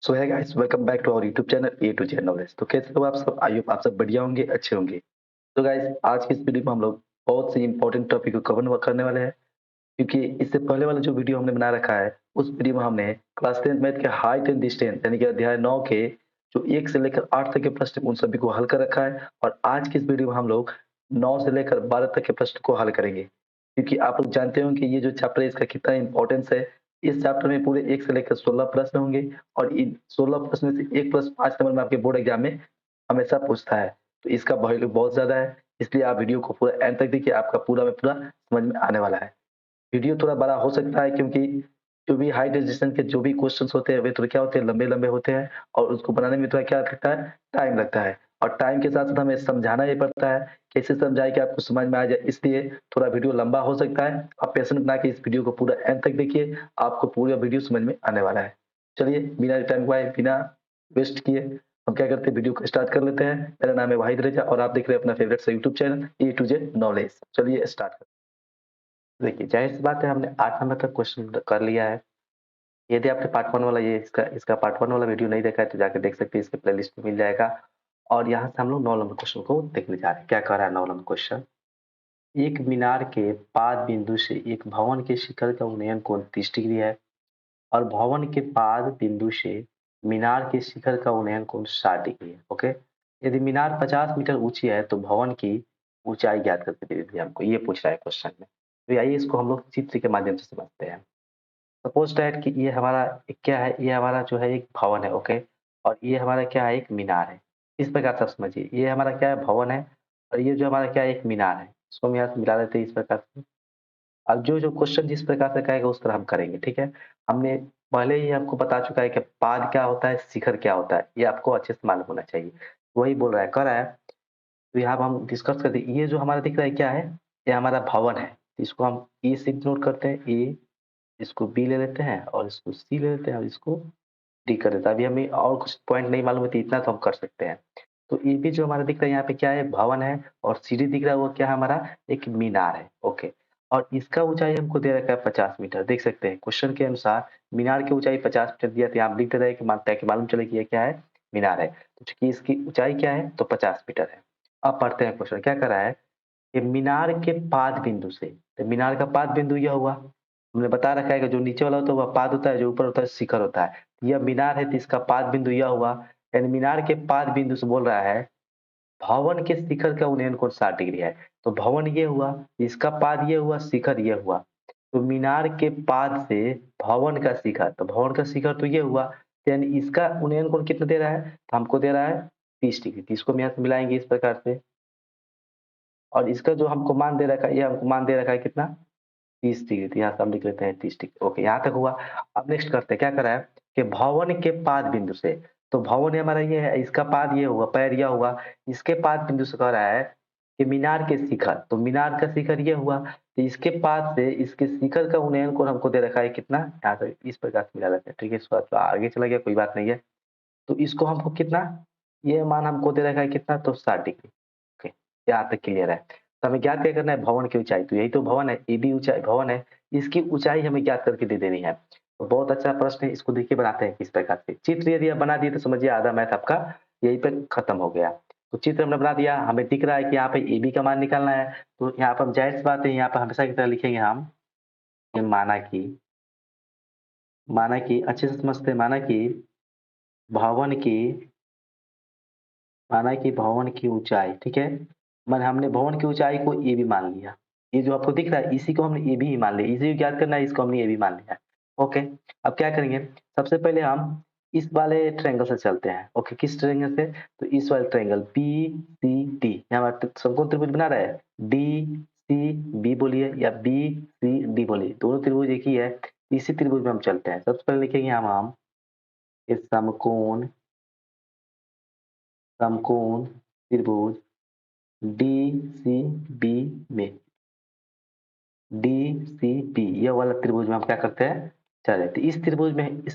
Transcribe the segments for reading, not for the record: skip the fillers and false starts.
So hi guys, welcome back to our YouTube channel A to Z knowledge. तो कैसे हो आप सब? आई होप आप सब बढ़िया होंगे, अच्छे होंगे। तो गाइस, आज की इस वीडियो में हम लोग बहुत सी इंपॉर्टेंट टॉपिक को कवर करने वाले हैं, क्योंकि इससे पहले वाला जो वीडियो हमने बना रखा है, उस वीडियो में हमने क्लास 10 मैथ के हाइट एंड डिस्टेंस यानी कि अध्याय 9 के जो 1 से लेकर 8 तक के प्रश्न उन सभी को हल कर रखा है। और आज की इस वीडियो में हम लोग 9 से लेकर 12 तक के प्रश्न को हल करेंगे, क्योंकि आप लोग जानते हो कि ये जो चैप्टर है इसका कितना इंपॉर्टेंस है। इस चैप्टर में पूरे 1 से लेकर 16 प्रश्न होंगे, और इन 16 प्रश्न में से 1 प्रश्न 5 नंबर में आपके बोर्ड एग्जाम में हमेशा पूछता है। तो इसका वैल्यू बहुत ज़्यादा है, इसलिए आप वीडियो को पूरा एंड तक देखिए, आपका पूरा में पूरा समझ में आने वाला है। वीडियो थोड़ा बड़ा हो सकता है, क्योंकि जो भी हाई रेजिस्टेंस के जो भी क्वेश्चंस होते हैं वे थोड़े क्या होते हैं, लंबे-लंबे होते हैं, और उसको बनाने में थोड़ा क्या लगता है, टाइम लगता है। और टाइम के साथ-साथ हमें समझाना भी पड़ता है, कैसे समझाएँ कि आपको समझ में आ जाए, इसलिए थोड़ा वीडियो लंबा हो सकता है। आप पेशेंस बना के इस वीडियो को पूरा एंड तक देखिए, आपको पूरा वीडियो समझ में आने वाला है। चलिए बिना टाइम गवाए, बिना वेस्ट किए हम क्या करते हैं, वीडियो को स्टार्ट कर लेते हैं। मेरा नाम है वाहिद रेजा और आप देख रहे हैं अपना फेवरेट सा YouTube channel A to Z knowledge. चलिए स्टार्ट करते हैं। देखिए, ज़ाहिर-सी बात है, हमने 8 नंबर तक क्वेश्चन कर लिया है। यदि आपने पार्ट 1 वाला ये इसका इसका पार्ट 1 वाला वीडियो नहीं देखा है तो जाके देख सकते हैं, इसके प्लेलिस्ट में मिल जाएगा। और यहाँ से हम लोग 9 नंबर क्वेश्चन को देखने जा रहे हैं। क्या कह रहा है 9 नंबर क्वेश्चन? एक मीनार के पाद बिंदु से एक भवन के शिखर का उन्नयन कोण 30 डिग्री है, और भवन के पाद बिंदु से मीनार के शिखर का उन्नयन कोण 60 डिग्री है। ओके? यदि मीनार 50 मीटर ऊँची है तो भवन की ऊँचाई ज्ञात करके दे दीजिए हमको, ये पूछ रहा है क्वेश्चन में। तो आइए इसको हम लोग चित्र के माध्यम से समझते हैं। सपोज दैट कि ये हमारा क्या है, ये हमारा जो है एक भवन है। ओके? और ये हमारा क्या है, एक मीनार है। इस प्रकार से आप समझिए, ये हमारा क्या है, भवन है, और ये जो हमारा क्या है, एक मीनार है। इसको हम यहाँ से मिला देते हैं इस प्रकार से। अब जो जो क्वेश्चन जिस प्रकार से कहेगा उस तरह हम करेंगे, ठीक है? हमने पहले ही हमको बता चुका है कि पाद क्या होता है, शिखर क्या होता है, ये आपको अच्छे से मालूम होना चाहिए। वही बोल रहा है, कह रहा है, तो यहाँ पे हम डिस्कस करते हैं। ये जो हमारा दिख रहा है क्या है, ये हमारा भवन है। इसको हम ए से नोट करते हैं, ए, इसको बी ले लेते हैं, और इसको सी ले लेते हैं, और इसको डी कर देते हैं। अभी हमें और कुछ पॉइंट नहीं मालूम है, तो इतना तो हम कर सकते हैं। तो ये भी जो हमारा दिख रहा है यहाँ पे क्या है, भवन है, और सीढ़ी दिख रहा है वो क्या है, हमारा एक मीनार है। ओके? और इसका ऊंचाई हमको दे रखा है 50 मीटर। देख सकते हैं क्वेश्चन के अनुसार मीनार की ऊंचाई 50 मीटर दिया, तो यहाँ आप लिख देते हैं कि ताकि मालूम चले कि ये क्या है, मीनार है। तो चूंकि इसकी ऊंचाई क्या है, तो 50 मीटर है। अब पढ़ते हैं क्वेश्चन क्या कर रहा है, कि मीनार के पाद बिंदु से, तो मीनार का पाद बिंदु यह हुआ। हमने बता रखा है कि जो नीचे वाला होता है वह पाद होता है, जो ऊपर होता है शिखर होता है। यह मीनार है तो इसका पाद बिंदु यह हुआ। यानी मीनार के पाद बिंदु से बोल रहा है भवन के शिखर का उन्नयन कोण 60 डिग्री है। तो भवन ये हुआ, इसका पाद ये हुआ, शिखर ये हुआ। तो मीनार के पाद से भवन का शिखर, तो भवन का शिखर तो ये हुआ, तो यानी इसका उन्नयन कोण कितना दे रहा है, तो हमको दे रहा है 30 डिग्री। तो इसको हम यहाँ से मिलाएंगे इस प्रकार से, और इसका जो हमको मान दे रखा है, ये हमको मान दे रखा है कितना, 30 डिग्री। तो यहाँ से हम लिख लेते हैं 30 डिग्री। ओके, यहाँ तक हुआ। अब नेक्स्ट करते हैं, क्या कर रहा है, कि भवन के पाद बिंदु से, तो भवन हमारा ये है, इसका पाद ये हुआ, पैर यह हुआ, इसके पाद बिंदु से कह रहा है कि मीनार के शिखर, तो मीनार का शिखर ये हुआ, तो इसके पाद से इसके शिखर का उन्नयन कोण हमको दे रखा है कितना, यहाँ तक इस प्रकार से मिला लेते हैं। ठीक है, इसके बाद तो आगे चला गया, कोई बात नहीं है। तो इसको हमको कितना, ये मान हमको दे रखा है कितना, तो 60 डिग्री। ओके, यहाँ तक क्लियर है। तो हमें ज्ञात क्या करना है, भवन की ऊंचाई। तो यही तो भवन है, ये भी ऊंचाई भवन है, इसकी ऊंचाई हमें ज्ञात करके दे देनी है। तो बहुत अच्छा प्रश्न है, इसको देखिए बनाते हैं किस प्रकार से। चित्र यदि आप बना दिए तो समझिए आधा मैथ आपका यहीं पे खत्म हो गया। तो चित्र हमने बना दिया, हमें दिख रहा है कि यहाँ पे ए बी का मान निकालना है। तो यहाँ पर जाहिर सी बात है, यहाँ पर हमेशा की तरह लिखेंगे हम, कि माना कि अच्छे से समझते हैं, भवन की भवन की ऊंचाई, ठीक है? माने हमने भवन की ऊंचाई को ए बी मान लिया। ये जो आपको दिख रहा है इसी को हमने ए बी ही मान लिया, इसी को ज्ञात करना है, इसको हमने ए बी मान लिया। ओके, अब क्या करेंगे, सबसे पहले हम इस वाले ट्रायंगल से चलते हैं। ओके, किस ट्रायंगल से, तो इस वाले ट्रायंगल बी सी डी, यहाँ हमारा समकोण त्रिभुज बना रहा है, डी सी बी बोलिए या बी सी डी बोलिए, दोनों त्रिभुज एक ही है। इसी त्रिभुज में हम चलते हैं। सबसे पहले लिखेंगे हम इस समकोण समकोण त्रिभुज डीसीबी में, डीसीबी ये वाला त्रिभुज में हम क्या करते हैं, चले। तो इस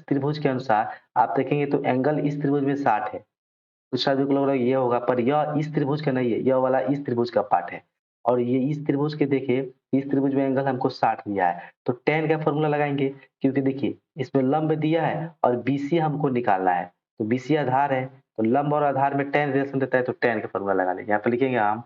त्रिभुज के अनुसार आप देखेंगे तो एंगल इस त्रिभुज में 60 है। कुछ शायद को लग रहा है ये होगा, पर यह इस त्रिभुज का नहीं है, यह वाला इस त्रिभुज का पार्ट है। और ये इस त्रिभुज के देखिए, इस त्रिभुज में एंगल हमको 60 दिया है, तो tan का फ़ॉर्मूला लगाएँगे क्योंकि देखिए इसमें लंब दिया है और BC हमको निकालना है, तो BC आधार है, तो लंब और आधार में tan रिलेशन देता है तो tan का फ़ॉर्मूला लगा लेंगे। यहाँ पे लिखेंगे हम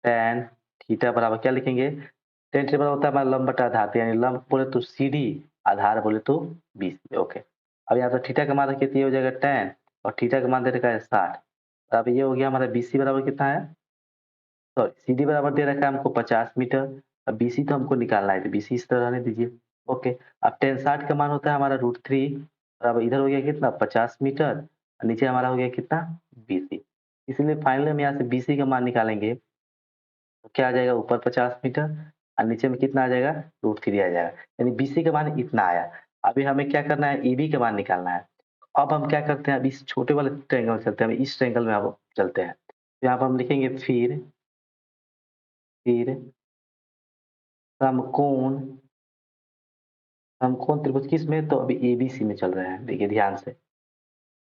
tan थीटा बराबर क्या लिखेंगे? tan थीटा बराबर होता है हमारा लंब बटा आधार, तो यानी लंब बोले तो CD, आधार बोले तो BC, ओके। अब यहाँ पे थीटा का मान रखिए तो ये हो जाएगा tan और थीटा का मान दे रखा है 60। अब ये हो गया हमारा BC बराबर कितना है? सॉरी CD बराबर दे रखा है हमको 50 मीटर। अब BC तो हमको निकालना है, तो BC इस तरह रहने दीजिए। ओके, अब tan 60 का मान होता है हमारा √3, अब इधर हो गया कितना 50 मीटर और नीचे हमारा हो गया कितना BC। इसलिए फाइनली हम यहाँ से BC का मान निकालेंगे, तो क्या आ जाएगा ऊपर 50 मीटर और नीचे में कितना आ जाएगा √3 आ जाएगा। यानी BC का मान इतना आया। अभी हमें क्या करना है AB का मान निकालना है। अब हम क्या करते हैं, अब इस छोटे वाले ट्रायंगल में चलते हैं, हम इस ट्रायंगल में अब चलते हैं। तो यहाँ पर हम लिखेंगे फिर समकोण समकोण त्रिभुज किस में? तो अभी एबीसी में चल रहे हैं, देखिए ध्यान से।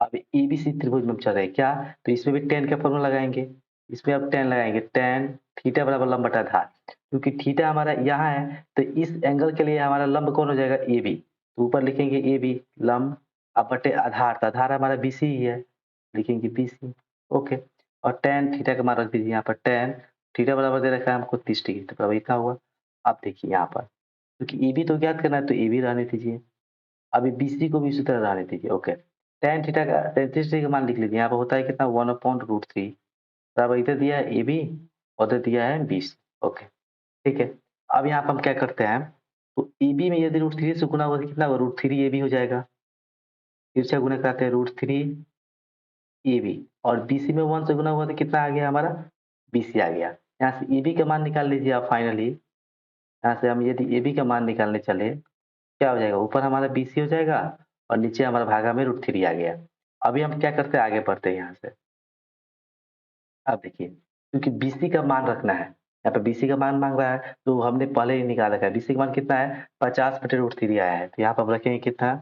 अभी एबीसी त्रिभुज में हम चल रहे हैं क्या? तो इसमें भी tan का फॉर्मूला लगाएंगे। इसमें अब tan लगाएंगे, tan थीटा बराबर लंब बटा आधार, क्योंकि थीटा हमारा यहाँ है तो इस एंगल के लिए हमारा लंब कौन हो जाएगा AB, तो ऊपर लिखेंगे AB लंब अब बटे आधार, तो आधार हमारा BC ही है, लिखेंगे BC, ओके। और tan थीटा का मान रख दीजिए यहाँ पर, tan थीटा बराबर दे रखा है हमको 30 डिग्री, तो बराबर क्या हुआ? अब देखिए यहाँ पर क्योंकि AB तो ज्ञात करना है तो AB रहने दीजिए। अभी BC को भी इसी तरह रहने दीजिए, ओके। tan थीटा का 33 डिग्री का मान लिख लीजिए, यहाँ पर होता है कितना 1/√3, बराबर इधर दिया है AB और इधर दिया है BC, ओके, ठीक है। अब यहाँ पर हम क्या करते हैं, तो AB में यदि √3 से गुना होगा तो कितना होगा √3 AB हो जाएगा, फिर से गुना कराते हैं √3 AB और BC में 1 से गुना हुआ तो कितना आ गया हमारा BC आ गया। यहाँ से AB का मान निकाल लीजिए आप फाइनली, यहाँ से हम यदि AB का मान निकालने चले क्या हो जाएगा, ऊपर हमारा BC हो जाएगा और नीचे हमारा भागा में √3 आ गया। अभी हम क्या करते हैं, आगे बढ़ते हैं यहाँ से। अब देखिए क्योंकि BC का मान रखना है, यहाँ पे BC का मान मांग रहा है तो हमने पहले ही निकाल रखा है। BC का मान कितना है 50/√3 आया है, तो यहाँ पर हम रखेंगे कितना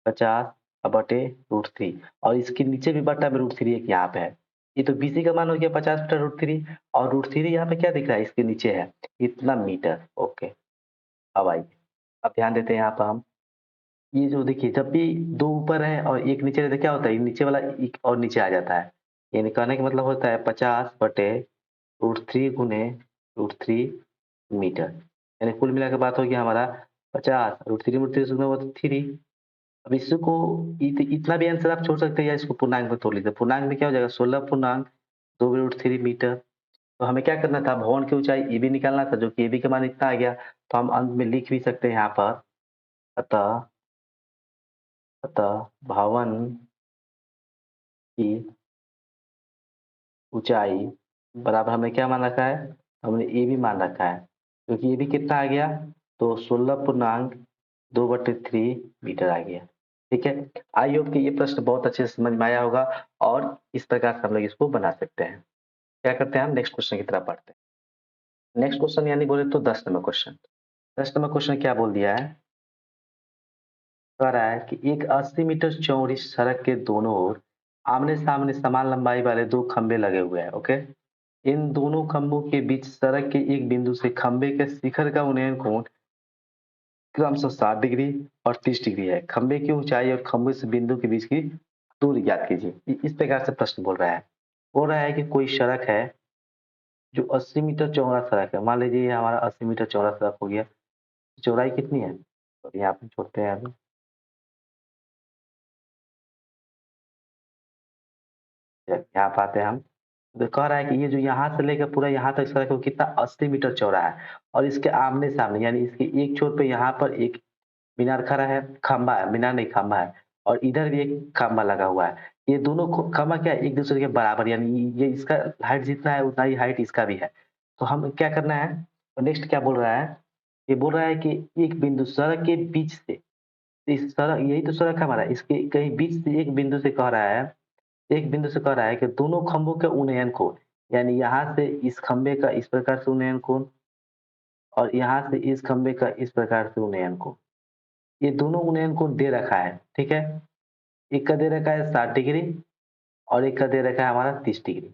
50/√3 और इसके नीचे भी बट्टा में √3 एक यहाँ पे है। ये तो BC का मान हो गया 50/√3 और √3 यहाँ पे क्या दिख रहा है इसके नीचे है इतना मीटर, ओके। अब आइए, अब ध्यान देते हैं यहाँ पर हम, ये जो देखिए जब भी 2 ऊपर है और 1 नीचे रहता है क्या होता है, ये नीचे वाला एक और नीचे आ जाता है। यानी कहने का मतलब होता है 50/√3 गुने √3 मीटर। यानी कुल मिला के बात हो गया हमारा 50 √3 से गुना हुआ तो 3। अब इसको इतना भी आंसर आप छोड़ सकते हैं या इसको पूर्णांक में तोड़ लीजिए। पूर्णांक में क्या हो जाएगा 16.2/√3 मीटर। तो हमें क्या करना था, भवन की ऊंचाई AB निकालना था जो कि AB का मान इतना आ गया। तो हम अंत में लिख भी सकते हैं यहाँ पर, अतः अतः भवन की ऊंचाई बराबर हमने क्या मान रखा है, हमने AB मान रखा है क्योंकि AB कितना आ गया तो 16.2/3 मीटर आ गया। ठीक है, आई होप कि ये प्रश्न बहुत अच्छे से समझ में आया होगा और इस प्रकार से हम लोग इसको बना सकते हैं। क्या करते हैं, हम नेक्स्ट क्वेश्चन की तरफ बढ़ते हैं। नेक्स्ट क्वेश्चन यानी बोले तो 10 नंबर क्वेश्चन। 10 नंबर क्वेश्चन क्या बोल दिया है, कह रहा है कि एक 80 मीटर चौड़ी सड़क के दोनों ओर आमने सामने समान लंबाई वाले 2 खंबे लगे हुए हैं, ओके। इन दोनों खंभों के बीच सड़क के एक बिंदु से खंबे के शिखर का उन्नयन कोण क्रमशः 60 डिग्री और 30 डिग्री है। खंबे की ऊंचाई और खंबे से बिंदु के बीच की दूरी ज्ञात कीजिए। इस प्रकार से प्रश्न बोल रहा है। बोल रहा है कि कोई सड़क है जो 80 मीटर चौड़ा सड़क है। मान लीजिए ये हमारा 80 मीटर चौड़ा सड़क हो गया। चौड़ाई कितनी है, तो यहाँ पे छोड़ते हैं अभी। यहाँ पे आते हैं हम, तो कह रहा है कि ये जो यहाँ से लेकर पूरा यहाँ तक सड़क है वो कितना 80 मीटर चौड़ा है और इसके आमने सामने यानी इसके एक छोर पे यहाँ पर एक मीनार खड़ा है, खंबा है, मीनार नहीं खंबा है और इधर भी एक खंबा लगा हुआ है। ये दोनों खंबा क्या है एक दूसरे के बराबर, यानी ये इसका हाइट जितना है उतना ही हाइट इसका भी है। तो हम क्या करना है, तो नेक्स्ट क्या बोल रहा है, ये बोल रहा है कि एक बिंदु सड़क के बीच से, इस सड़क यही तो सड़क है हमारा, इसके कहीं बीच से एक बिंदु से कह रहा है, एक बिंदु से कह रहा है कि दोनों खंभों के उन्नयन कोण, यानी यहाँ से इस खंबे का इस प्रकार से उन्नयन कोण और यहाँ से इस खंबे का इस प्रकार से उन्नयन कोण, ये दोनों उन्नयन कोण दे रखा है, ठीक है। एक का दे रखा है 60 डिग्री और एक का दे रखा है हमारा 30 डिग्री,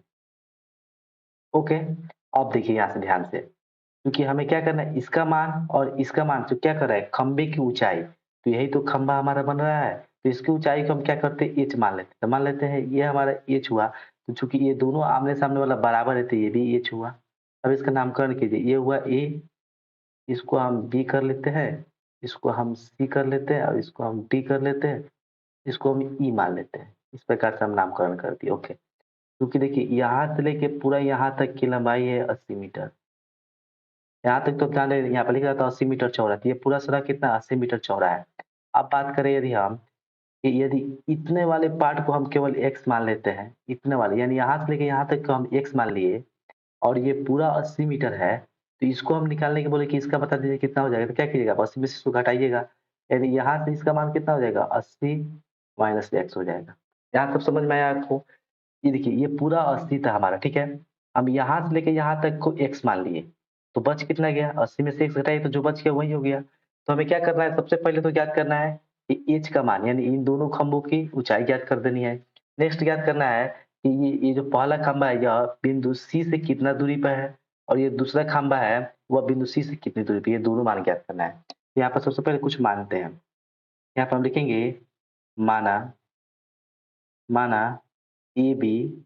ओके। अब देखिए यहाँ से ध्यान से, क्योंकि हमें क्या करना है, इसका मान और इसका मान तो क्या कर रहा है, खंबे की ऊंचाई, तो यही तो खंबा हमारा बन रहा है, तो इसकी ऊंचाई को हम क्या करते हैं, एच मान लेते हैं। तो मान लेते हैं ये हमारा एच हुआ, तो चूंकि ये दोनों आमने सामने वाला बराबर है तो ये भी एच हुआ। अब इसका नामकरण कीजिए, ये हुआ ए, इसको हम बी कर लेते हैं, इसको हम सी कर लेते हैं और इसको हम डी कर लेते हैं, इसको हम ई मान लेते हैं। इस प्रकार से हम नामकरण कर दिए। ओके, क्योंकि देखिए यहाँ से लेके पूरा यहाँ तक की लंबाई है 80 मीटर। यहाँ तक तो ध्यान दें, यहाँ पर लिखा था 80 मीटर चौड़ा, तो ये पूरा सड़क कितना 80 मीटर चौड़ा है। अब बात करें यदि हम कि यदि इतने वाले पार्ट को हम केवल एक्स मान लेते हैं, इतने वाले यानी यहाँ से लेके यहाँ तक को हम एक्स मान लिए और ये पूरा 80 मीटर है, तो इसको हम निकालने के बोले कि इसका बता दीजिए कितना हो जाएगा, तो क्या कीजिएगा, 80 में से इसको घटाइएगा, यानी यहाँ से इसका मान कितना हो जाएगा, 80 माइनस एक्स हो जाएगा। यहाँ तक समझ में आया आपको? ये देखिए ये पूरा 80 था हमारा, ठीक है। हम यहाँ से लेके यहाँ तक को x मान लिए, तो बच कितना गया, 80 में से x घटाइए तो जो बच गया वही हो गया। तो हमें क्या करना है, सबसे पहले तो ज्ञात करना है कि h का मान, यानी इन दोनों खंभों की ऊंचाई ज्ञात कर देनी है। नेक्स्ट ज्ञात करना है कि ये जो पहला खंभा है यह बिंदु C से कितना दूरी पर है, और ये दूसरा खंभा है वह बिंदु C से कितनी दूरी पर, ये दोनों मान ज्ञात करना है। यहाँ पर सबसे पहले कुछ मानते हैं, यहाँ पर हम लिखेंगे माना, माना ए बी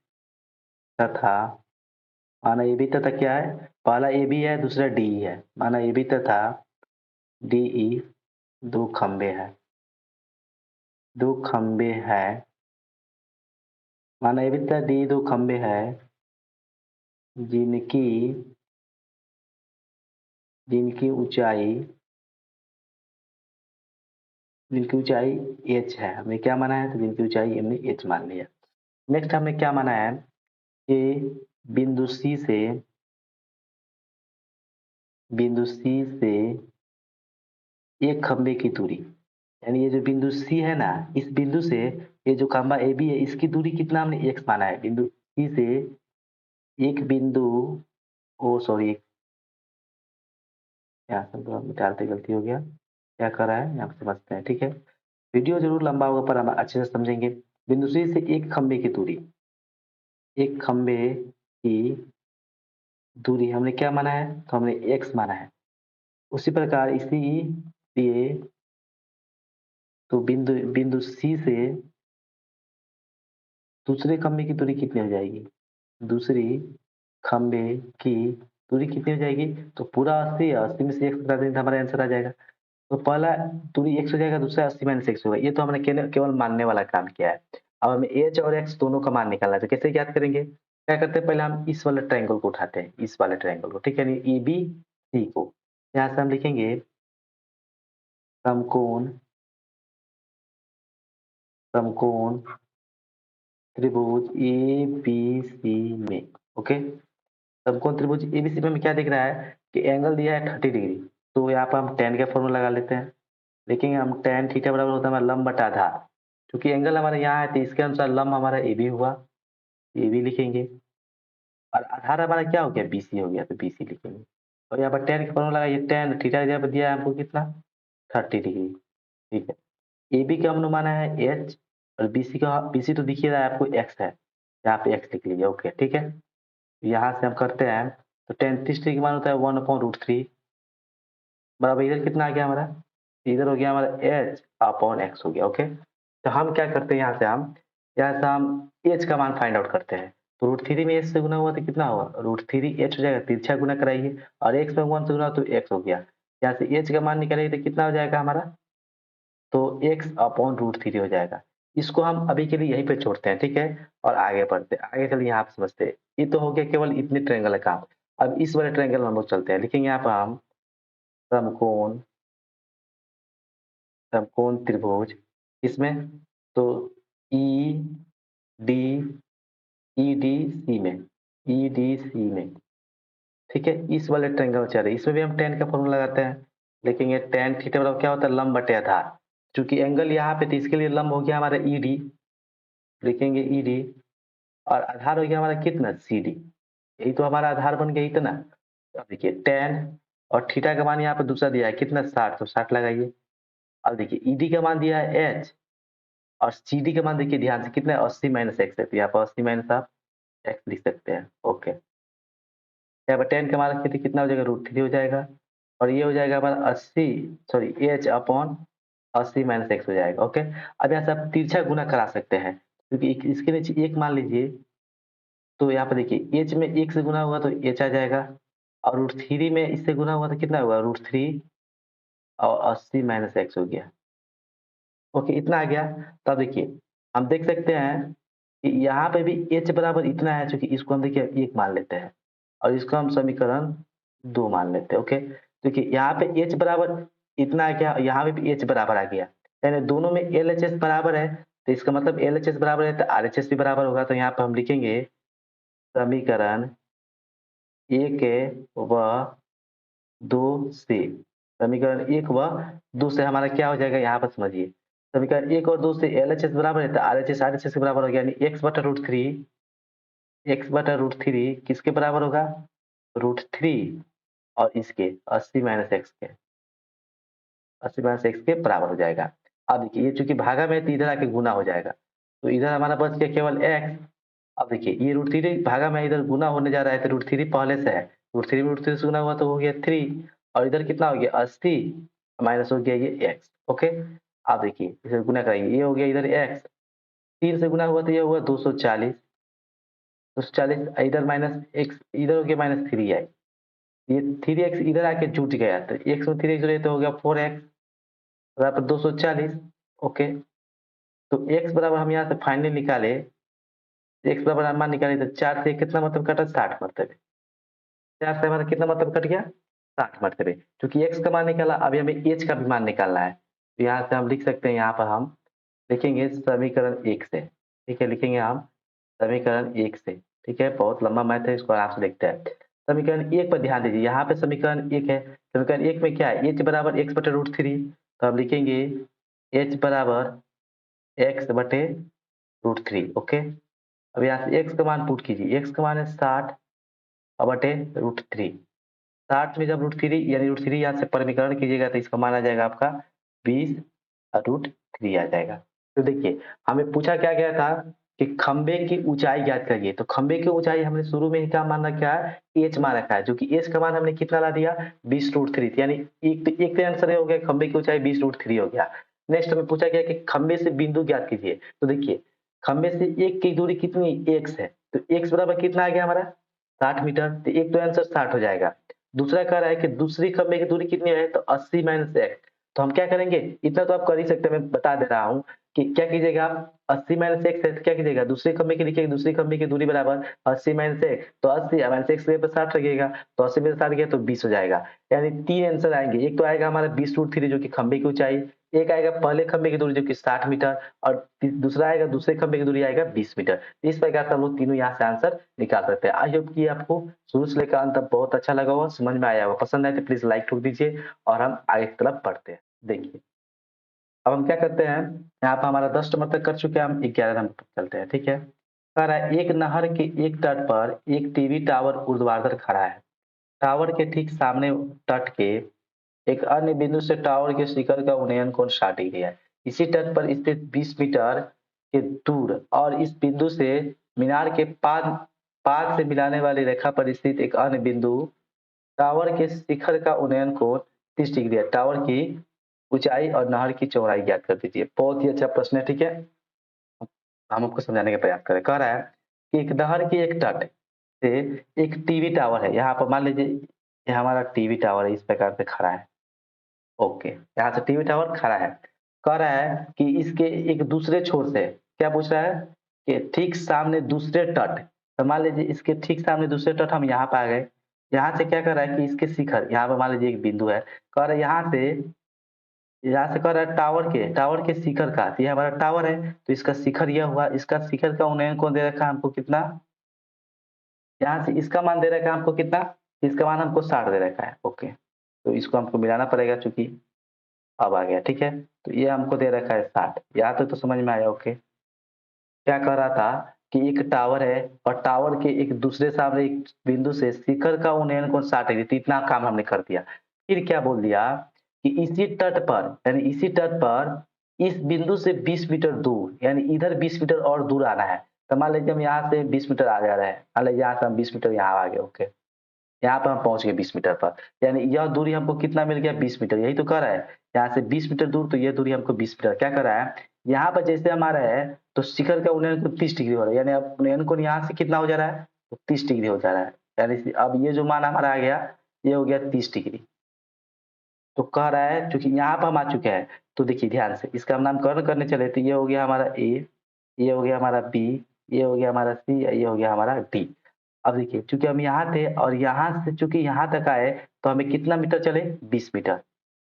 तथा, माना ए बी तथा क्या है, पहला ए बी है दूसरा डी है, माना ए बी तथा डी ई दो खंबे हैं, दो खंबे हैं, माना ए बी तथा डी दो खंबे हैं जिनकी जिनकी ऊंचाई जिनकी ऊंचाई एच है। हमने क्या माना है, तो जिनकी ऊंचाई हमने एच मान लिया। नेक्स्ट हमने क्या माना है कि बिंदु सी से, बिंदु सी से एक खंबे की दूरी, यानी ये जो बिंदु सी है ना, इस बिंदु से ये जो खंबा ए बी है इसकी दूरी कितना हमने एक्स माना है, बिंदु सी से एक बिंदु, ओ सॉरी, यहाँ से डालते गलती हो गया, क्या कर रहा है यहाँ पे समझते हैं, ठीक है। वीडियो जरूर लंबा होगा पर हम अच्छे से समझेंगे। बिंदु सी से एक खंबे की दूरी, एक खंबे की दूरी हमने क्या माना है, तो हमने एक्स माना है। उसी प्रकार इसी लिए तो बिंदु बिंदु सी से दूसरे खंबे की दूरी कितनी हो जाएगी, दूसरी खंबे की दूरी कितनी हो जाएगी, तो पूरा 80 है, 80 में से एक्स घटा देंगे तो हमारा आंसर आ जाएगा। तो पहला दूरी एक्स हो जाएगा, दूसरा 80 माइनस एक्स होगा। ये तो हमने केवल मानने वाला काम किया है। अब हमें एच और एक्स दोनों का मान निकालना है, तो कैसे ज्ञात करेंगे, क्या करते हैं, पहले हम इस वाले ट्रायंगल को उठाते हैं, इस वाले ट्रायंगल को, ठीक है, ई बी सी को। यहाँ से हम लिखेंगे समकोण, समकोण त्रिभुज ए बी सी में, ओके। समकोण त्रिभुज एबीसी में हमें क्या दिख रहा है कि एंगल दिया है 30 डिग्री, तो यहाँ पर हम tan का फॉर्मूला लगा लेते हैं। देखेंगे हम tan थीटा बराबर होता है हमारा लंब बटा आधार, क्योंकि एंगल हमारे यहाँ है तो इसके अनुसार लंब हमारा ए बी हुआ, ए बी लिखेंगे, और आधार हमारा क्या हो गया, बी सी हो गया, तो बी सी लिखेंगे। और यहाँ पर tan का फॉर्मूला लगाइए, tan थीटा यहाँ पर दिया है हमको कितना, 30 डिग्री, ठीक है। ए बी का हमने माना है एच, और बी सी तो दिख ही रहा है आपको एक्स है, यहाँ पे एक्स लिख लीजिए, ओके ठीक है। यहाँ से हम करते हैं, तो tan 30 की मान होता है 1/√3, बराबर इधर कितना आ गया हमारा, इधर हो गया हमारा एच अपॉन एक्स हो गया, ओके। तो हम क्या करते हैं, यहाँ से हम एच का मान फाइंड आउट करते हैं। तो √3 में एच से गुना हुआ तो कितना हुआ, √3 एच हो जाएगा, तिरछा गुना कराइए, और एक्स में 1 से गुना तो एक्स हो गया। यहाँ से एच का मान निकालेंगे तो कितना हो जाएगा हमारा, तो एक्स अपॉन √3 हो जाएगा। इसको हम अभी के लिए यहीं पे छोड़ते हैं, ठीक है, और आगे बढ़ते हैं, आगे चलिए यहाँ पे समझते हैं। ये तो हो गया केवल इतने ट्रायंगल का काम। अब इस वाले ट्रायंगल में हम लोग चलते हैं, लिखेंगे यहाँ पर हम समकोण, समकोण त्रिभुज, इसमें तो E D, E D C में, ई डी सी में, ठीक है, इस वाले ट्रायंगल में चल रही है। इसमें भी हम tan का फॉर्मूला लगाते हैं, लिखेंगे tan थीटा बराबर क्या होता है, लंब बटे आधार, चूंकि एंगल यहाँ पे तो इसके लिए लंब हो गया हमारा ई डी, लिखेंगे ई डी, और आधार हो गया हमारा कितना, सी डी, यही तो हमारा आधार बन गया इतना। अब देखिए tan और थीटा का मान यहाँ पे दूसरा दिया है कितना, 60, तो 60 लगाइए। अब देखिए ईडी का मान दिया है एच, और सीडी का मान देखिए ध्यान से कितना है, 80 माइनस एक्स है, तो यहाँ पर 80 माइनस आप एक्स लिख सकते हैं, ओके। यहाँ पर tan का मान रखें तो कितना हो जाएगा √3 हो जाएगा और ये हो जाएगा हमारा 80 sorry h upon 80 minus x हो जाएगा। ओके, अब यहाँ से आप तिरछा गुना करा सकते हैं क्योंकि इसके नीचे 1 मान लीजिए तो यहाँ पे देखिए h में 1 से गुना हुआ तो h आ जाएगा और √3 में इससे गुना हुआ तो कितना होगा √3 और 80 माइनस x हो गया। ओके, इतना आ गया। तो अब देखिए हम देख सकते हैं कि यहाँ पे भी h बराबर इतना है, चूंकि इसको हम देखिए 1 मान लेते हैं और इसको हम समीकरण 2 मान लेते हैं। ओके, देखिए यहाँ पे h बराबर इतना आ गया, यहाँ पे भी h बराबर आ गया, यानी दोनों में LHS बराबर है, तो इसका मतलब LHS बराबर है तो RHS भी बराबर होगा। तो यहाँ पे हम लिखेंगे समीकरण 1 व 2 से, समीकरण 1 व 2 से हमारा क्या हो जाएगा यहाँ पर समझिए, समीकरण 1 और 2 से LHS बराबर है तो RHS के बराबर हो गया, यानी x/√3 किसके बराबर होगा √3 और इसके 80 माइनस एक्स के 80 माइनस एक्स के बराबर हो जाएगा। अब देखिए ये चूंकि भागा में है तो इधर आके गुना हो जाएगा, तो इधर हमारा बच गया केवल x। अब देखिए ये √3 भागा में इधर गुना होने जा रहा है तो √3 पहले से है, √3 में √3 से गुना हुआ तो हो गया 3 और इधर कितना हो गया 80 माइनस हो गया ये x। ओके, अब देखिए इसे गुना करेंगे, ये हो गया इधर x, 3 से गुना हुआ तो ये हुआ 240, 240 इधर माइनस x इधर हो गया -3x, ये 3x इधर आके जुट गया तो x में 3x जोड़े तो हो गया 4x बराबर 240। ओके, तो x बराबर हम यहाँ से फाइनली निकाले, x बराबर हम मान निकाले तो 4 से कितना मतलब कटा 60 मरतबे, 4 से हमारा कितना मतलब कट गया 60 मरतबे, क्योंकि x का मान निकाला अभी हमें h का भी मान निकालना है। तो यहाँ से हम लिख सकते हैं, यहाँ पर हम लिखेंगे समीकरण 1 से, ठीक है, लिखेंगे हम समीकरण 1 से, ठीक है, बहुत लंबा मैथ है, इसको आराम से देखते हैं। समीकरण 1 पर ध्यान दीजिए, यहाँ पे समीकरण 1 है, समीकरण 1 में क्या है h बराबर x/√3, तो हम लिखेंगे h बराबर x/√3। ओके, अब यहाँ से x का मान पुट कीजिए, x का मान है 60 और बटे √3, 60 में जब √3 यानी √3 यहाँ से परिमीकरण कीजिएगा तो इसका मान आ जाएगा आपका 20/√3 आ जाएगा। तो देखिए हमें पूछा क्या गया था कि खंबे की ऊंचाई ज्ञात करिए, तो खंबे की ऊंचाई हमने शुरू में ही क्या मान रखा है h मान रखा है, जो कि h का मान हमने कितना ला दिया 20√3, यानी एक तो आंसर हो गया खंबे की ऊंचाई 20√3 हो गया। नेक्स्ट हमें पूछा गया कि खंबे से बिंदु ज्ञात कीजिए, तो देखिए खंबे से एक की दूरी कितनी x है, तो x बराबर कितना आ गया हमारा 60 मीटर, तो एक तो आंसर 60 हो जाएगा। दूसरा कह रहा है कि दूसरी खंबे की दूरी कितनी है तो 80 माइनस एक्स, तो हम क्या करेंगे, इतना तो आप कर ही सकते हैं, मैं बता दे रहा हूँ कि क्या कीजिएगा आप 80 माइनस एक्स है तो क्या कीजिएगा दूसरे खंबे की लिखिएगा, दूसरी खंबे की दूरी बराबर 80 माइनस एक्स, तो 80 माइनस एक्स के 60 लगेगा, तो 80 में से 60 गया तो 20 हो जाएगा। यानी 3 आंसर आएंगे, एक तो आएगा हमारा 20√3 जो कि खंबे की ऊंचाई, एक आएगा पहले खंबे की दूरी जो कि 60 मीटर और दूसरा आएगा दूसरे खंबे की दूरी आएगा 20 मीटर। इस प्रकार से हम लोग तीनों यहाँ से आंसर निकाल सकते हैं। आई होप कि आपको शुरू से लेकर अंत तक बहुत अच्छा लगा होगा, समझ में आया होगा। पसंद आए तो प्लीज लाइक ठोक दीजिए और हम आगे की तरफ बढ़ते हैं। देखिए अब हम क्या करते हैं, यहाँ पर हमारा 10 नंबर तक कर चुके हैं, हम 11 नंबर तक चलते हैं, ठीक है। कह रहा है एक नहर के एक तट पर एक टीवी टावर ऊर्ध्वाधर खड़ा है, टावर के ठीक सामने तट के एक अन्य बिंदु से टावर के शिखर का उन्नयन कोण 60 डिग्री है। इसी तट पर स्थित 20 मीटर के दूर और इस बिंदु से मीनार के पाद पाद से मिलाने वाली रेखा पर स्थित एक अन्य बिंदु टावर के शिखर का उन्नयन कोण 30 डिग्री है। टावर की ऊंचाई और नहर की चौड़ाई ज्ञात कर दीजिए। बहुत ही अच्छा प्रश्न है, ठीक है, हम आपको समझाने का प्रयास करें। कह रहा है कि एक नहर के एक तट से एक टीवी टावर है, यहाँ पर मान लीजिए ये हमारा टीवी टावर है, इस प्रकार से खड़ा है। ओके, यहाँ से टीवी टावर खड़ा है, कह रहा है कि इसके एक दूसरे छोर से क्या पूछ रहा है कि ठीक सामने दूसरे तट, तो मान लीजिए इसके ठीक सामने दूसरे तट हम यहाँ पे आ गए, यहाँ से क्या कर रहा है कि इसके शिखर यहाँ पे मान लीजिए एक बिंदु है, कह रहा है यहाँ से कह रहा है टावर के शिखर का, तो ये हमारा टावर है तो इसका शिखर यह हुआ, इसका शिखर का उन्नयन कौन दे रखा है हमको कितना, यहाँ से इसका मान दे रखा है हमको कितना, इसका मान हमको 60 दे रखा है। ओके, तो इसको हमको मिलाना पड़ेगा चूंकि अब आ गया, ठीक है, तो ये हमको दे रखा है 60, यहाँ तक तो समझ में आया। ओके, क्या कह रहा था कि एक टावर है और टावर के एक दूसरे सामने एक बिंदु से शिखर का उन्नयन कोण 60 डिग्री, तो इतना काम हमने कर दिया। फिर क्या बोल दिया कि इसी तट पर यानी इसी तट पर इस बिंदु से 20 मीटर दूर, यानी इधर 20 मीटर और दूर आना है, तो मान लीजिए हम यहाँ से 20 मीटर आ जा रहे हैं, मान लीजिए यहाँ से हम 20 मीटर यहाँ आ गए। ओके, यहाँ पर हम पहुंच गए 20 मीटर पर, यानी यह दूरी हमको कितना मिल गया 20 मीटर, यही तो कह रहा है। यहाँ से 20 मीटर दूर, तो यह दूरी हमको 20 मीटर क्या कर रहा है, यहाँ पर जैसे हमारा है तो शिखर का उन्नयन को 30 डिग्री हो रहा है, यानी अब उन्नयन कोण यहाँ से कितना हो जा रहा है, तो 30 डिग्री हो जा रहा है, यानी अब ये जो मान हमारा आ गया, ये हो गया 30 डिग्री। तो कह रहा है क्योंकि यहाँ पर हम आ चुके हैं, तो देखिए ध्यान से इसका हम नामकरण करने चले, तो ये हो गया हमारा ए, ये हो गया हमारा बी, ये हो गया हमारा सी, ये हो गया हमारा डी। अब देखिए चूंकि हम यहाँ थे और यहाँ से चूंकि यहाँ तक आए, तो हमें कितना मीटर चले, 20 मीटर।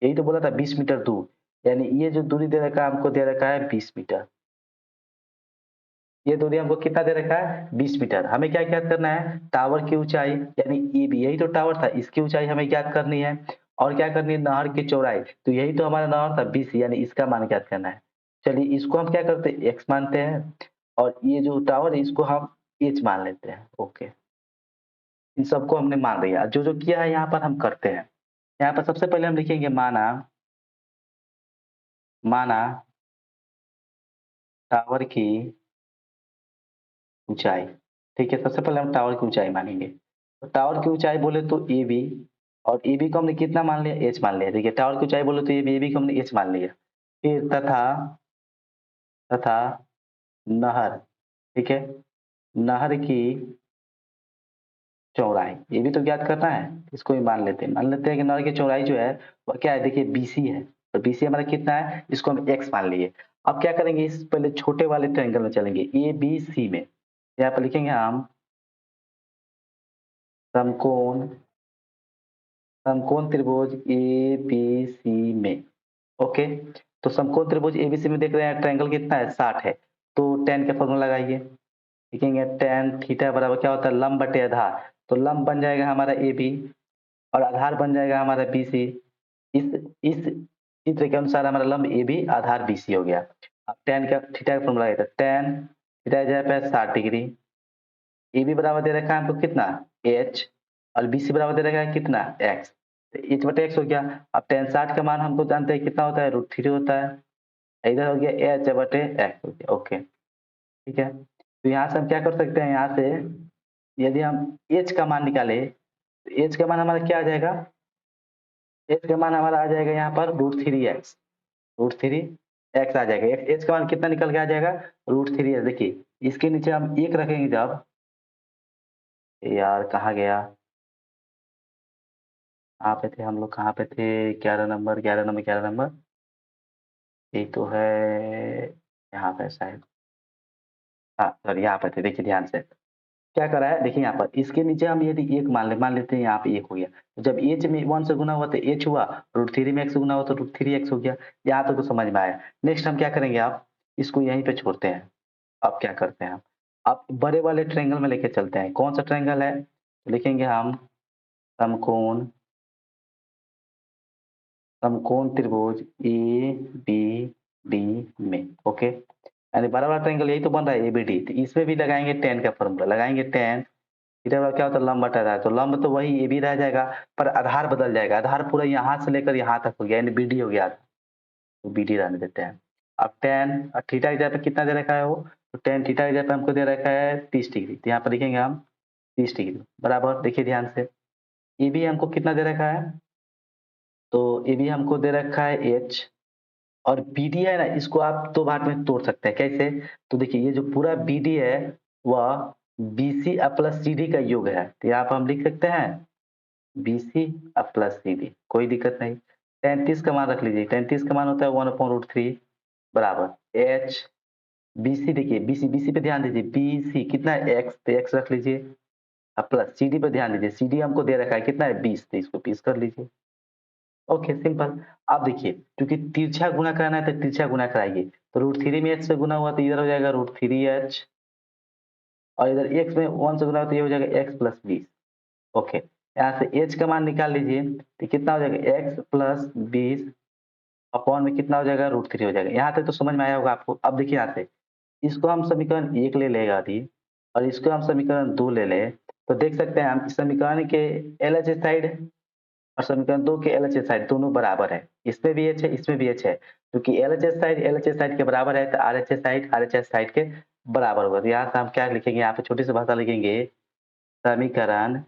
यही तो बोला था 20 मीटर दूर, यानी ये जो दूरी दे रखा है हमको, दे रखा है 20 मीटर। ये दूरी हमको कितना दे रखा है, 20 मीटर। हमें क्या ज्ञात करना है, टावर की ऊंचाई, यानी ए बी, यही तो टावर था, इसकी ऊंचाई हमें ज्ञात करनी है। और क्या करनी है, नहर की चौड़ाई, तो यही तो हमारा नहर था 20, यानी इसका मान ज्ञात करना है। चलिए इसको हम क्या करते हैं, एक्स मानते हैं, और ये जो टावर है इसको हम एच मान लेते हैं। ओके, इन सबको हमने मान लिया, जो जो किया है यहाँ पर हम करते हैं। यहाँ पर सबसे पहले हम लिखेंगे माना, माना टावर की ऊंचाई। ठीक है, सबसे पहले हम टावर की ऊंचाई मानेंगे। तो टावर की ऊंचाई बोले तो ए बी, और ए बी को हमने कितना मान लिया, एच मान लिया। देखिए टावर की ऊंचाई बोले तो ए बी को हमने एच मान लिया। फिर तथा, तथा नहर, ठीक है, नहर की चौड़ाई, ये भी तो ज्ञात करना है, इसको भी मान लेते हैं। मान लेते हैं कि नहर की चौड़ाई जो है वो क्या है, देखिए बीसी है, तो बीसी हमारा कितना है, इसको हम एक्स मान लिए। अब क्या करेंगे, इस पहले छोटे वाले ट्रायंगल में चलेंगे, ए बी सी में। यहाँ पर लिखेंगे हम समकोण, समकोण त्रिभुज ए बी सी में। ओके, तो समकोण त्रिभुज एबीसी में देख रहे हैं ट्रायंगल कितना है, 60 है। तो tan का फॉर्मूला लगाइए, लिखेंगे tan थीटा बराबर क्या होता है, लंब बटे आधार। तो लंब बन जाएगा हमारा ए बी, और आधार बन जाएगा हमारा बी सी। इस इस चित्र के अनुसार हमारा लंब A B, Aadhaar B C हो गया। अब tan का थीटा का फॉर्मूला लगाइए, तो tan थीटा जाए 60 डिग्री। ए बी बराबर दे रखा है हमको कितना, एच, और बी सी बराबर दे रखा है कितना, एक्स। तो एच बटे एक्स हो गया। अब tan 60 का मान हमको जानते हैं कितना होता है, √3 होता है। इधर हो गया एच बटे एक्स हो गया। ओके, ठीक है, तो यहाँ से हम क्या कर सकते हैं, यहाँ से यदि हम एच का मान निकाले, तो एच का मान हमारा क्या आ जाएगा, एच का मान हमारा आ जाएगा यहाँ पर √3 एक्स, √3 एक्स आ जाएगा। एच का मान कितना निकल के आ जाएगा, √3 एक्स। देखिए इसके नीचे हम एक रखेंगे जब, यार कहाँ गया, कहाँ पे थे हम लोग, कहाँ पे थे, 11 नंबर, 11 नंबर, 11 नंबर, ये तो है यहाँ पे शायद, हाँ सॉरी यहाँ पे थे। देखिए ध्यान से क्या करा है, देखिए यहाँ पर इसके नीचे हम यदि एक मान लेते हैं, यहाँ पे एक हो गया, तो जब एच में 1 से गुना हुआ तो एच हुआ, √3 में एक्स से गुना हुआ तो √3 एक्स हो गया। यहाँ तक तो समझ में आया। नेक्स्ट हम क्या करेंगे, आप इसको यहीं पे छोड़ते हैं। अब क्या करते हैं हम, आप बड़े वाले ट्रायंगल में लेके चलते हैं। कौन सा ट्रायंगल है, तो लिखेंगे हम समकोण, समकोण त्रिभुज ए बी डी में। ओके, यानी बड़ा वाला ट्रायंगल यही तो बन रहा है एबीडी, तो इसमें भी लगाएंगे tan का फॉर्मूला, लगाएंगे tan, इधर वाला क्या होता है, लंब बटा आधार, तो लंब तो वही ए बी रह जाएगा, पर आधार बदल जाएगा, आधार पूरा यहाँ से लेकर यहाँ तक हो गया, यानी बीडी हो गया, तो बीडी रहने देते हैं। अब tan और थीटा की जगह पे कितना दे रखा है वो, तो tan थीटा की जगह पे हमको दे रखा है 30 डिग्री, तो यहाँ पर लिखेंगे हम 30 डिग्री बराबर। देखिए ध्यान से, ए बी हमको कितना दे रखा है, तो ए बी हमको दे रखा है एच, और बी डी है ना, इसको आप दो भाग में तोड़ सकते हैं। कैसे, तो देखिए ये जो पूरा बी डी है वह B C plus C D का योग है, तो यहाँ पर हम लिख सकते हैं B C plus C D, कोई दिक्कत नहीं। 33 का मान रख लीजिए, 33 का मान होता है 1/√3 बराबर एच, बी सी, देखिए बी सी पे ध्यान दीजिए, बी सी कितना है एक्स, तो एक्स रख लीजिए, अब प्लस सी डी पे ध्यान दीजिए, सी डी हमको दे रखा है कितना है 20, तो इसको 20 कर लीजिए। Okay simple. अब देखिए क्योंकि तिरछा गुना कराना है तो तिरछा गुना कराइए, तो √3 में एच से गुना हुआ तो इधर हो जाएगा √3 एच, और इधर एक्स में 1 से गुना हुआ तो ये हो जाएगा एक्स प्लस 20। ओके, यहाँ से एच का मान निकाल लीजिए, तो कितना हो जाएगा एक्स प्लस 20 अपॉन में कितना हो जाएगा √3 हो जाएगा। यहाँ तक तो समझ में आया होगा आपको। अब देखिए यहाँ से इसको हम समीकरण 1 ले लेगा अभी, और इसको हम समीकरण 2 ले ले, तो देख सकते हैं हम इस समीकरण के एलएचएस साइड और समीकरण 2 के एलएचएस साइड दोनों बराबर है। इसमें भी एच है, इसमें भी एच है, क्योंकि एलएचएस साइड के बराबर है, तो आरएचएस साइड के बराबर होगा। तो यहाँ से हम क्या लिखेंगे, यहाँ पे छोटी सी भाषा लिखेंगे, समीकरण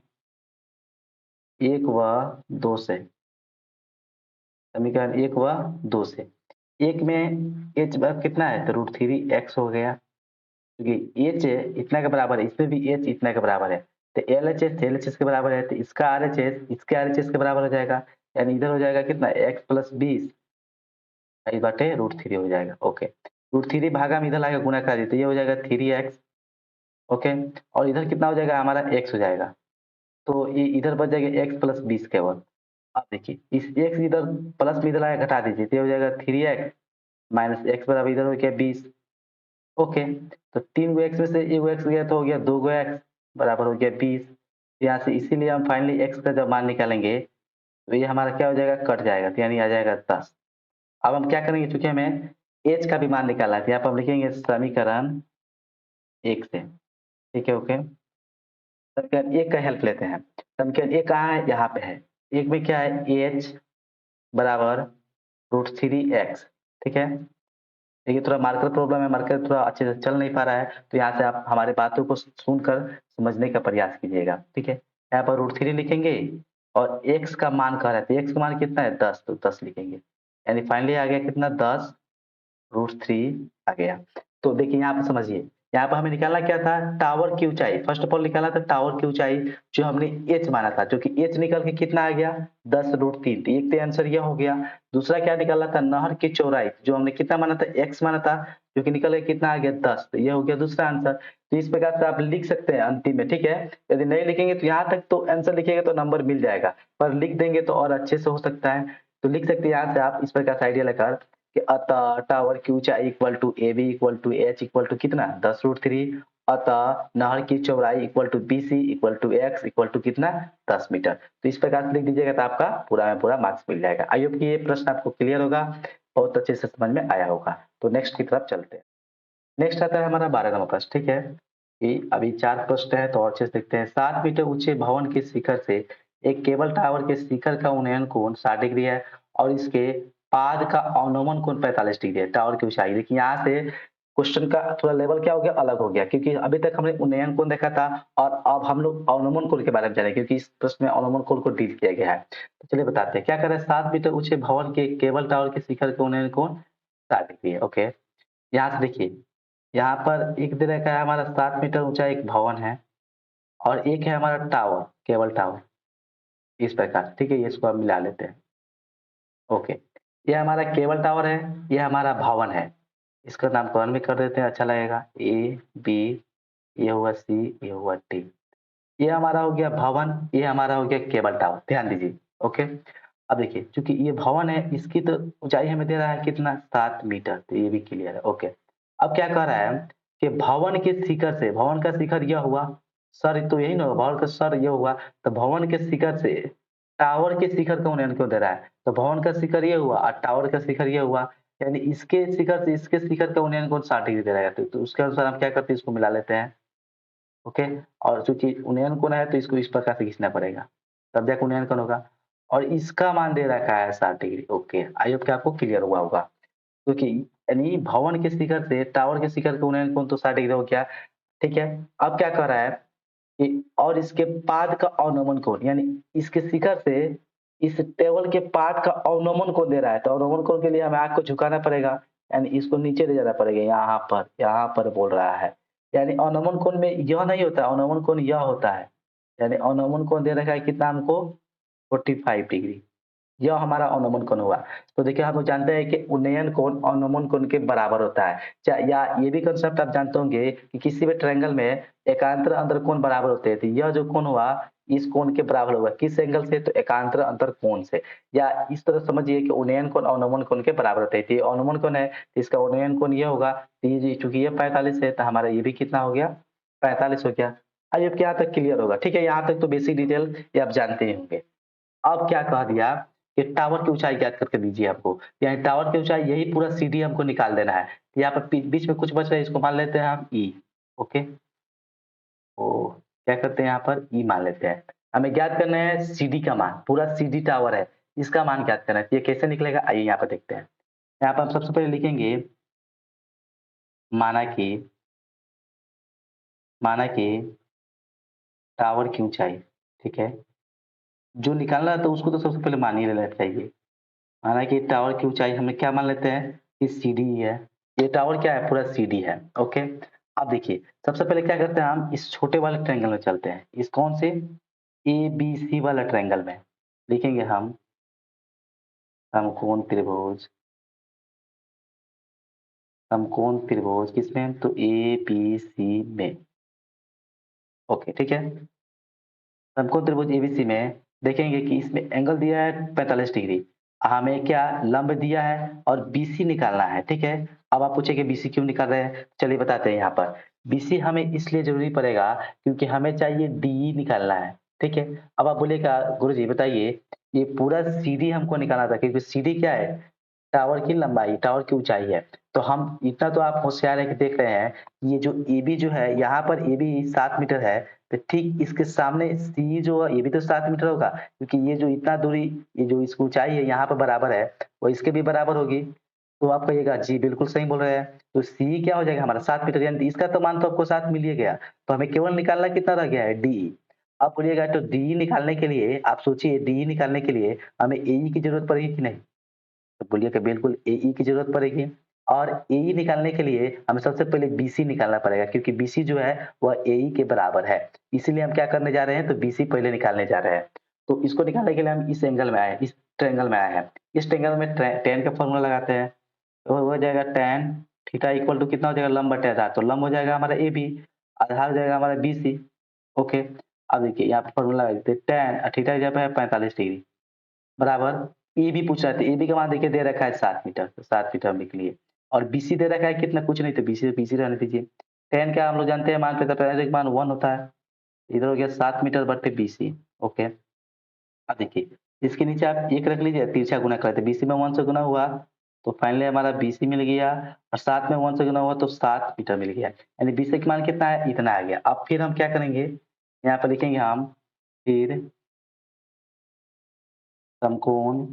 1 व 2 से, समीकरण 1 व 2 से। 1 में h कितना है तो √3x हो गया, क्योंकि h इतना के बराबर है, इसमें भी h इतना के बराबर है, तो LHS LHS के बराबर है, तो इसका RHS इसके RHS के बराबर हो जाएगा, यानी इधर हो जाएगा कितना x प्लस 20 बटे √3 हो जाएगा। ओके, √3 भागा में इधर लाके गुणा कर देते, ये हो जाएगा 3x। ओके, और इधर कितना हो जाएगा हमारा x हो जाएगा, तो ये इधर बच जाएगा x प्लस 20 केवल। अब देखिए इस x इधर प्लस में इधर लाके घटा दीजिए, तो ये हो जाएगा 3x माइनस x बराबर इधर हो गया 20। ओके, तो 3 गो x में से 1 गो x गया तो हो गया 2 गो x बराबर हो गया 20। यहाँ से इसीलिए हम फाइनली x का जब मान निकालेंगे तो ये हमारा क्या हो जाएगा, कट जाएगा, तो यानी आ जाएगा 10। अब हम क्या करेंगे, चूंकि हमें h का भी मान निकालना है, तो यहाँ पर हम लिखेंगे समीकरण 1 से। ठीक है, ओके, समीकरण 1 का हेल्प लेते हैं। समीकरण 1 कहाँ है, यहाँ पे है। 1 में क्या है, h बराबर √3x। ठीक है, देखिए थोड़ा मार्कर प्रॉब्लम है, मार्कर थोड़ा अच्छे से चल नहीं पा रहा है, तो यहाँ से आप हमारी बातों को सुनकर समझने का प्रयास कीजिएगा। ठीक है, यहाँ पर √3 लिखेंगे और x का मान कह रहे थे, x का मान कितना है 10, तो 10 लिखेंगे, यानी फाइनली आ गया कितना 10 √3 आ गया। तो देखिए यहाँ पर समझिए, यहाँ पर हमें निकालना क्या था, टावर की ऊंचाई। फर्स्ट ऑफ ऑल निकाला था टावर की ऊंचाई, जो हमने h माना था, जो कि h निकल के कितना आ गया 10 √3, तो एक तो आंसर यह हो गया। दूसरा क्या निकाला था, नहर की चौड़ाई, जो हमने कितना माना था x माना था, जो कि निकल के कितना आ गया 10, तो यह हो गया दूसरा आंसर। तो इस प्रकार से आप लिख सकते हैं अंतिम में। ठीक है, यदि नहीं लिखेंगे तो यहाँ तक तो आंसर लिखेंगे तो नंबर मिल जाएगा, पर लिख देंगे तो और अच्छे से हो सकता है। तो लिख सकते हैं यहाँ से आप इस प्रकार से आइडिया लेकर कि अतः टावर की ऊंचाई equal to A B equal to H equal to कितना 10 √3, अतः नहर की चौड़ाई equal to B C equal to X equal to कितना 10 मीटर। तो इस प्रकार से लिख दीजिएगा तो आपका पूरा में पूरा मार्क्स मिल जाएगा। आई होप कि ये प्रश्न आपको क्लियर होगा, बहुत अच्छे से समझ में आया होगा। तो नेक्स्ट की तरफ चलते हैं। नेक्स्ट आता है हमारा 12 नंबर प्रश्न। ठीक है, कि अभी 4 प्रश्न है तो और अच्छे से देखते हैं। 7 मीटर ऊंचे भवन के शिखर से एक केबल टावर के शिखर का उन्नयन कोण 60 डिग्री है और इसके पाद का अवनमन कोण 45 डिग्री है। टावर की ऊंचाई देखिए, यहाँ से क्वेश्चन का थोड़ा लेवल क्या हो गया, अलग हो गया, क्योंकि अभी तक हमने उन्नयन कोण देखा था और अब हम लोग अवनमन कोण के बारे में जाने, क्योंकि इस प्रश्न में अवनमन कोण को डील किया गया है। तो चलिए बताते हैं क्या कर रहे हैं। 7 मीटर ऊंचे भवन के केबल टावर के शिखर का उन्नयन कोण 60 डिग्री है। ओके, यहाँ से देखिए, यहाँ पर एक दे रखा है हमारा 7 मीटर ऊंचा एक भवन है और एक है हमारा टावर, केबल टावर, इस प्रकार। ठीक है, ये इसको हम मिला लेते हैं। ओके, ये हमारा केबल टावर है, ये हमारा भवन है, इसका नामकरण भी कर देते हैं, अच्छा लगेगा। ए बी, ये हुआ सी, ये हुआ डी। ये हमारा हो गया भवन, ये हमारा हो गया केबल टावर, ध्यान दीजिए। ओके, अब देखिए चूंकि ये भवन है, इसकी तो ऊंचाई हमें दे रहा है कितना 7 मीटर, तो ये भी क्लियर है। ओके, अब क्या कह रहा है कि भवन के शिखर से, भवन का शिखर यह हुआ, सर तो यही ना हुआ, भवन का सर यह हुआ, तो भवन के शिखर से टावर के शिखर का उन्नयन क्यों दे रहा है, तो भवन का शिखर ये हुआ और टावर का शिखर ये हुआ, यानी इसके शिखर से इसके शिखर का उन्नयन कोण 60 डिग्री दे रहा है। तो उसके अनुसार हम क्या करते हैं, इसको मिला लेते हैं। ओके, और चूंकि उन्नयन कोण है तो इसको इस प्रकार से खींचना पड़ेगा, तब जाकर उन्नयन कोण होगा, और इसका मान दे रखा है 60 डिग्री। ओके, आई होप कि आपको क्लियर हुआ होगा, क्योंकि यानी भवन के शिखर से टावर के शिखर का उन्नयन कोण तो 60 डिग्री हो गया। ठीक है, अब क्या कर रहा है कि और इसके पाद का अवनमन कोण, यानी इसके शिखर से इस टेबल के पाद का अवनमन कोण दे रहा है, तो अवनमन कोण के लिए हमें आग को झुकाना पड़ेगा, यानी इसको नीचे ले जाना पड़ेगा, यहाँ पर बोल रहा है। यानी अवनमन कोण में यह नहीं होता, अवनमन कोण यह होता है, यानी अवनमन कोण दे रखा है कितना हमको 45 डिग्री, यह हमारा अवनमन कोण हुआ। तो देखिए हम लोग जानते हैं कि उन्नयन कोण अवनमन कोण के बराबर होता है। या ये भी कंसेप्ट आप जानते होंगे कि किसी भी ट्रायंगल में एकांतर अंतर कोण बराबर होते हैं, तो यह जो कोण हुआ इस कोण के बराबर होगा, किस एंगल से, तो एकांतर अंतर कोण से। या इस तरह समझिए कि उन्नयन कोण अवनमन कोण के बराबर होते हैं, तो ये अवनमन कोण है तो इसका उन्नयन कोण ये होगा, तो ये चूंकि ये 45 है तो हमारा ये भी कितना हो गया 45 हो गया। अब ये यहाँ तक क्लियर होगा। ठीक है, यहाँ तक तो बेसिक डिटेल ये आप जानते ही होंगे। अब क्या कह दिया कि टावर की ऊंचाई ज्ञात करके दीजिए आपको, यानी टावर की ऊंचाई यही पूरा सीडी हमको निकाल देना है। यहाँ पर बीच में कुछ बच रहा है, इसको मान लेते हैं हम ई। ओके, तो क्या करते हैं यहाँ पर ई मान लेते हैं। हमें ज्ञात करना है सीडी का मान, पूरा सीडी टावर है, इसका मान ज्ञात करना है। ये कैसे निकलेगा, आइए यहाँ पर देखते हैं। यहाँ पर हम सबसे पहले लिखेंगे माना कि माना कि टावर की ऊंचाई, ठीक है, जो निकालना है तो उसको तो सबसे पहले मान ही लेना चाहिए। माना कि टावर की ऊँचाई हमें क्या मान लेते हैं कि सीडी है। ये टावर क्या है? पूरा सीडी है, ओके। अब देखिए, सबसे पहले क्या करते हैं हम इस छोटे वाले ट्रायंगल में चलते हैं। इस कौन से? एबीसी वाला ट्रायंगल में। लिखेंगे हम समकोण त्रिभुज, समकोण त्रिभुज किसमें? तो एबीसी में, ओके, ठीक है। समकोण त्रिभुज एबीसी में देखेंगे कि इसमें एंगल दिया है 45 डिग्री। हमें क्या लंब दिया है और बीसी निकालना है, ठीक है। अब आप पूछेंगे बीसी क्यों निकाल रहे हैं? चलिए बताते हैं यहाँ पर। बीसी हमें इसलिए जरूरी पड़ेगा क्योंकि हमें चाहिए डी निकालना है, ठीक है। अब आप बोलेगा गुरुजी बताइए, ये पूरा सीडी हमको निकालना था क्योंकि सीडी क्या है? टावर की लंबाई, टावर की ऊंचाई है। तो हम इतना तो आप होशियार है कि देख रहे हैं, ये जो एबी जो है यहाँ पर एबी 7 मीटर है, तो ठीक इसके सामने सी जो है ये भी तो 7 मीटर होगा क्योंकि ये जो इतना दूरी, ये जो इसकी ऊंचाई है यहाँ पर बराबर है, वो इसके भी बराबर होगी। तो आप कहिएगा जी बिल्कुल सही बोल रहे हैं। तो सी क्या हो जाएगा हमारा? 7 मीटर, यानी इसका तो मान तो आपको 7 मिल ही गया। तो हमें केवल निकालना कितना रह गया है? डी। अब बोलिएगा तो डी निकालने के लिए आप सोचिए, डी निकालने के लिए हमें एई की जरूरत पड़ेगी कि नहीं? तो बोलिए कि बिल्कुल एई की जरूरत पड़ेगी। और एई निकालने के लिए हमें सबसे पहले बीसी निकालना पड़ेगा क्योंकि बीसी जो है वह एई के बराबर है। इसीलिए हम क्या करने जा रहे हैं? तो बीसी पहले निकालने जा रहे हैं। तो इसको निकालने के लिए हम इस एंगल में आए, इस ट्रायंगल में आए हैं। इस ट्रायंगल में टेन का फॉर्मूला लगाते हैं। तो हो जाएगा टेन थीटा इक्वल टू कितना हो जाएगा? लंब बटे आधार। तो लंब हो जाएगा हमारा ए बी, आधार हो जाएगा हमारा बी सी, ओके। अब देखिए यहाँ पे फॉर्मूला लगा देते हैं, टेन थीटा की जगह है 45 डिग्री बराबर। ए बी पूछ रहा था, ए बी का मान देखिए दे रखा है 7 मीटर, तो 7 मीटर हम लिख लिए। और बी सी दे रखा है कितना? कुछ नहीं, तो बी सी रहने दीजिए। टेन क्या हम लोग जानते हैं मान, पे टेन का मान 1 होता है। इधर हो गया 7 मीटर बटे बी सी, ओके। अब देखिए इसके नीचे आप एक रख लीजिए, तिरछा गुना करते, बीसी में 1 से गुना हुआ तो फाइनली हमारा बीसी मिल गया, और 7 में 1 से गुना हुआ तो 7 मीटर मिल गया, यानी बीसी का मान कितना है? इतना आ गया। अब फिर हम क्या करेंगे, यहाँ पर लिखेंगे हम फिर समकोण,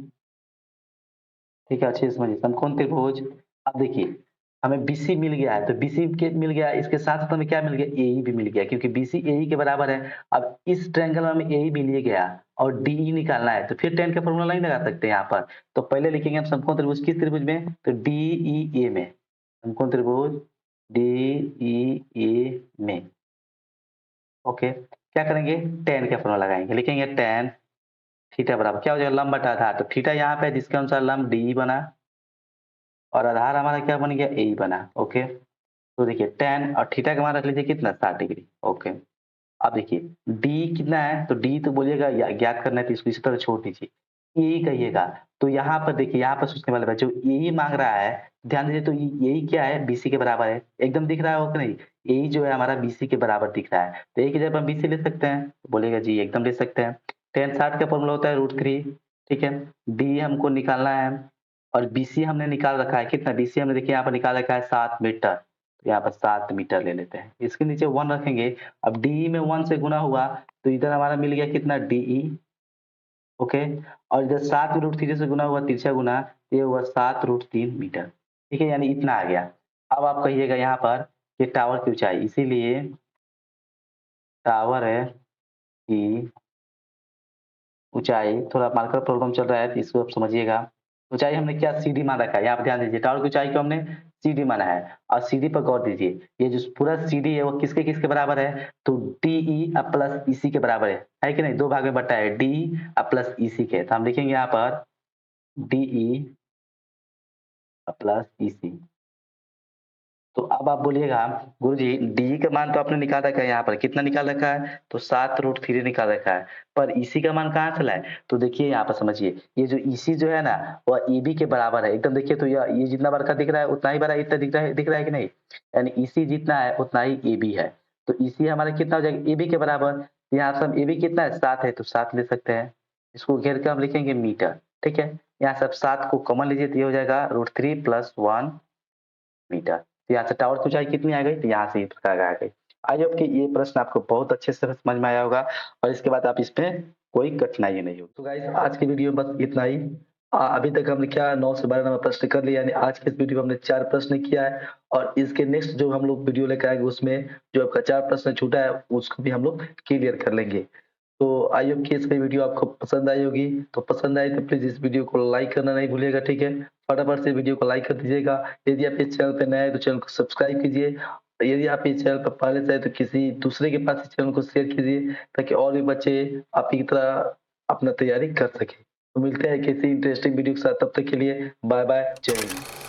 ठीक है, अच्छे से समझिए, समकोण त्रिभुज। अब देखिए हमें बीसी मिल गया है, तो बीसी के मिल गया, इसके साथ साथ हमें क्या मिल गया? एई भी मिल गया क्योंकि बीसी एई के बराबर है। अब इस ट्रायंगल में हमें एई मिल ही गया और डीई निकालना है, तो फिर टेन का फॉर्मूला नहीं लगा सकते यहाँ पर। तो पहले लिखेंगे हम समकोण त्रिभुज किस त्रिभुज में? तो डीईए में, समकोण त्रिभुज डीईए में, ओके। क्या करेंगे? टेन का फॉर्मूला लगाएंगे, लिखेंगे टेन थीटा बराबर क्या हो जाएगा? लंब बटा आधार। तो थीटा यहाँ पे है जिसके अनुसार लंब डी बना और आधार हमारा क्या बन गया? ए बना, ओके। तो देखिए tan और थीटा का मान रख लीजिए कितना? 60 डिग्री, ओके। अब देखिए d कितना है? तो d तो बोलिएगा ज्ञात करना है तो इसको इसी तरह छोड़ दीजिए, ए कहिएगा। तो यहाँ पर देखिए, यहाँ पर सोचने वाला बात, जो ए मांग रहा है ध्यान दीजिए, तो ए क्या है? बीसी के बराबर है, एकदम दिख रहा है हो कि नहीं? ए जो है हमारा बीसी के बराबर दिख रहा है, तो ए की जगह हम बीसी ले सकते हैं, तो बोलेगा जी एकदम ले सकते हैं। tan 60 का फॉर्मूला होता है √3, ठीक है। डी हमको निकालना है और बीसी हमने निकाल रखा है कितना? बीसी हमने देखिए यहाँ पर निकाल रखा है 7 मीटर, तो यहाँ पर 7 मीटर ले लेते हैं, इसके नीचे 1 रखेंगे। अब डी में 1 से गुना हुआ तो इधर हमारा मिल गया कितना? DE, okay. और इधर 7 √3 से गुना हुआ, तिरछा गुना, तो ये हुआ 7 √3 मीटर, ठीक है, यानी इतना आ गया। अब आप कहिएगा यहाँ पर कि टावर की ऊंचाई, इसीलिए टावर है की ऊंचाई, थोड़ा मार्कर प्रॉब्लम चल रहा है तो इसको आप समझिएगा। ऊंचाई हमने क्या? सीडी मान रखा है, यहाँ पे ध्यान दीजिए, टावर की ऊंचाई को हमने सीडी माना है। और सीडी पर गौर दीजिए, ये जो पूरा सीडी है वो किसके किसके बराबर है? तो डीई प्लस ईसी के बराबर है कि नहीं? दो भाग में बटा है, डी प्लस ईसी के, तो हम लिखेंगे यहाँ पर डीई प्लस ईसी। तो अब आप बोलिएगा गुरुजी डी का मान तो आपने निकाल रखा है, यहाँ पर कितना निकाल रखा है? तो 7 √3 निकाल रखा है, पर ईसी का मान कहाँ चला है? तो देखिए यहाँ पर समझिए, ये जो ईसी जो है ना वह ईबी के बराबर है, एकदम देखिए, तो ये जितना बड़ा दिख रहा है उतना ही बड़ा इतना दिख रहा है कि नहीं? यानी ईसी जितना है उतना ही एबी है। तो ईसी हमारा कितना हो जाएगा? एबी के बराबर। यहाँ से हम एबी कितना है? 7 है, तो 7 ले सकते हैं, इसको घेर के हम लिखेंगे मीटर, ठीक है। यहाँ से आप 7 को कॉमन लीजिए तो ये हो जाएगा √3 + 1 मीटर। तो यहाँ से टावर की ऊंचाई कितनी आ गई? तो यहाँ से इस प्रकार आ गई। आई होप कि ये प्रश्न आपको बहुत अच्छे से समझ में आया होगा और इसके बाद आप इसमें कोई कठिनाई नहीं होगी। तो गाइस आज की वीडियो में बस इतना ही। अभी तक हमने क्या 9 से 12 नंबर प्रश्न कर लिया, यानी आज के इस वीडियो में हमने 4 प्रश्न किया है और इसके नेक्स्ट जो हम लोग वीडियो लेकर आएंगे उसमें जो आपका 4 प्रश्न छूटा है उसको भी हम लोग क्लियर कर लेंगे। तो आई होप कि इस वीडियो आपको पसंद आई होगी। तो पसंद आई तो प्लीज़ इस वीडियो को लाइक करना नहीं भूलिएगा, ठीक है? फटाफट से वीडियो को लाइक कर दीजिएगा। यदि आप इस चैनल पे नए हैं तो चैनल को सब्सक्राइब कीजिए। यदि आप इस चैनल पर पहले से हैं तो किसी दूसरे के पास इस चैनल को शेयर कीजिए ताकि और भी बच्चे आप ही की तरह अपना तैयारी कर सकें। तो मिलते हैं किसी इंटरेस्टिंग वीडियो के साथ, तब तक के लिए बाय बाय, जय हिंद।